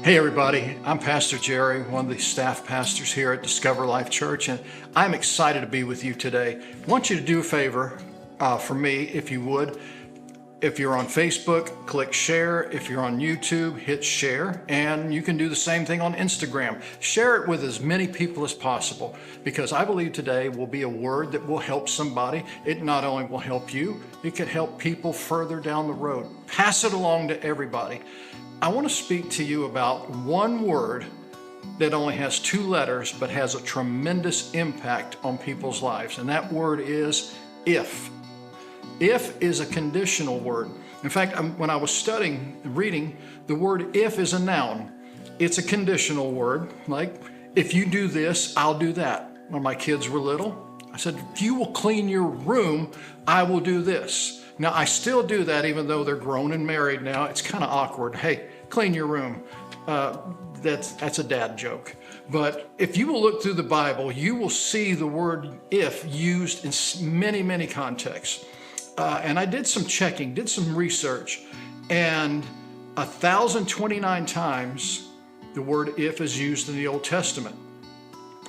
Hey everybody, I'm Pastor Jerry, one of the staff pastors here at Discover Life Church, and I'm excited to be with you today. I want you to do a favor for me, if you would. If you're on Facebook, click share. If you're on YouTube, hit share, and you can do the same thing on Instagram. Share it with as many people as possible, because I believe today will be a word that will help somebody. It not only will help you, it could help people further down the road. Pass it along to everybody. I want to speak to you about one word that only has two letters but has a tremendous impact on people's lives, and that word is if. If is a conditional word. In fact, when I was reading, the word if is a noun. It's a conditional word, like, if you do this, I'll do that. When my kids were little, I said, if you will clean your room, I will do this. Now, I still do that even though they're grown and married now. It's kind of awkward. Hey, clean your room. That's a dad joke. But if you will look through the Bible, you will see the word if used in many, many contexts. And I did some checking, did some research, and 1,029 times the word if is used in the Old Testament.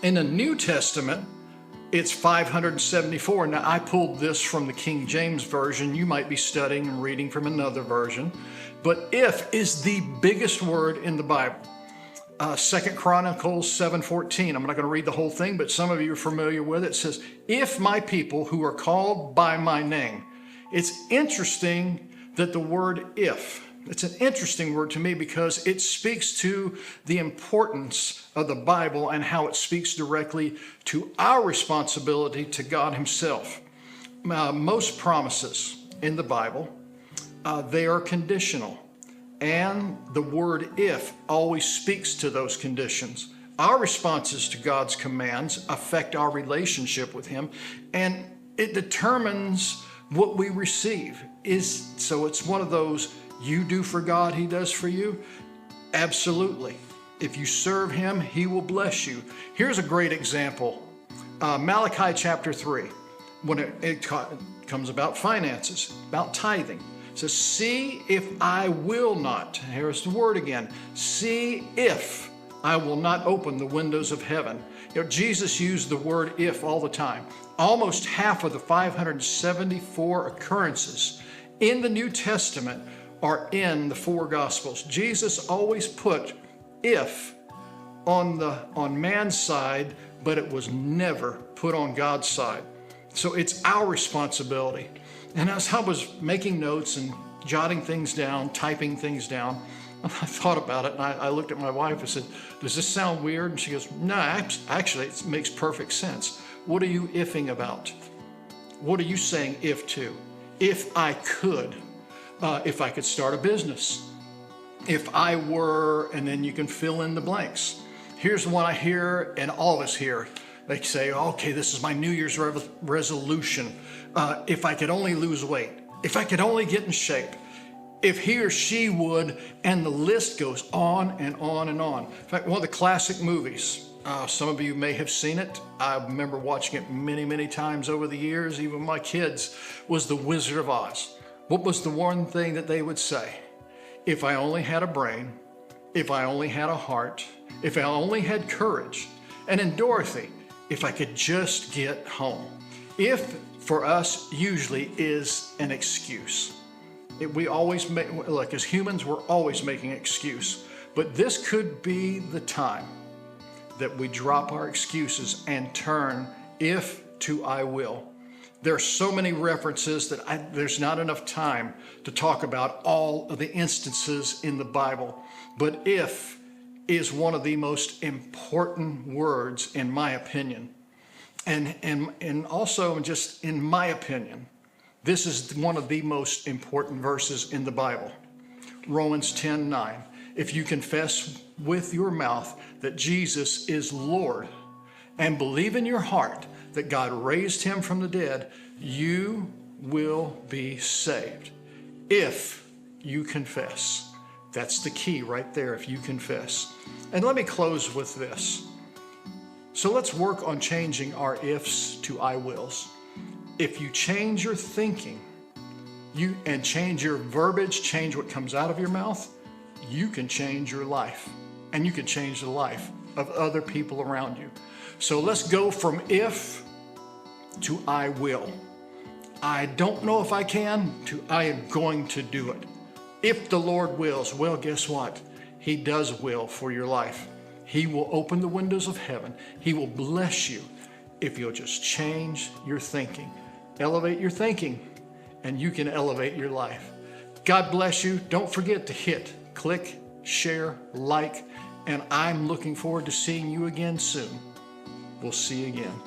In the New Testament, it's 574. Now, I pulled this from the King James Version. You might be studying and reading from another version. But if is the biggest word in the Bible. 2 Chronicles 7:14. I'm not going to read the whole thing, but some of you are familiar with it. It says, if my people who are called by my name. It's interesting that the word if, it's an interesting word to me because it speaks to the importance of the Bible and how it speaks directly to our responsibility to God Himself. Most promises in the Bible, they are conditional, and the word if always speaks to those conditions. Our responses to God's commands affect our relationship with Him, and it determines what we receive. So it's one of those, you do for God, He does for you. Absolutely. If you serve Him, He will bless you. Here's a great example. Malachi chapter 3, when it comes about finances, about tithing. It says, see if I will not, here's the word again, see if I will not open the windows of heaven. You know, Jesus used the word if all the time. Almost half of the 574 occurrences in the New Testament are in the four Gospels. Jesus always put if on man's side, but it was never put on God's side. So it's our responsibility. And as I was making notes and jotting things down, typing things down, I thought about it, and I looked at my wife and said, does this sound weird? And she goes, no, actually, it makes perfect sense. What are you ifing about? What are you saying if to? If I could start a business, if I were, and then you can fill in the blanks. Here's the one I hear, and all of us hear. They say, okay, this is my New Year's resolution. If I could only lose weight, if I could only get in shape, if he or she would, and the list goes on and on and on. In fact, one of the classic movies, some of you may have seen it. I remember watching it many, many times over the years, even my kids, was The Wizard of Oz. What was the one thing that they would say? If I only had a brain, if I only had a heart, if I only had courage. And in Dorothy, if I could just get home. If, for us, usually is an excuse. We always make, like as humans, we're always making an excuse. But this could be the time that we drop our excuses and turn if to I will. There are so many references that there's not enough time to talk about all of the instances in the Bible. But if is one of the most important words in my opinion. And also just in my opinion, this is one of the most important verses in the Bible. Romans 10:9. If you confess with your mouth that Jesus is Lord and believe in your heart that God raised Him from the dead, you will be saved. If you confess. That's the key right there, if you confess. And let me close with this. So let's work on changing our ifs to I wills. If you change your thinking, and change your verbiage, change what comes out of your mouth, you can change your life. and you can change the life of other people around you. So let's go from if to I will. I don't know if I can to I am going to do it. If the Lord wills, well, guess what? He does will for your life. He will open the windows of heaven. He will bless you if you'll just change your thinking. Elevate your thinking, and you can elevate your life. God bless you. Don't forget to hit, click, share, like, and I'm looking forward to seeing you again soon. We'll see you again.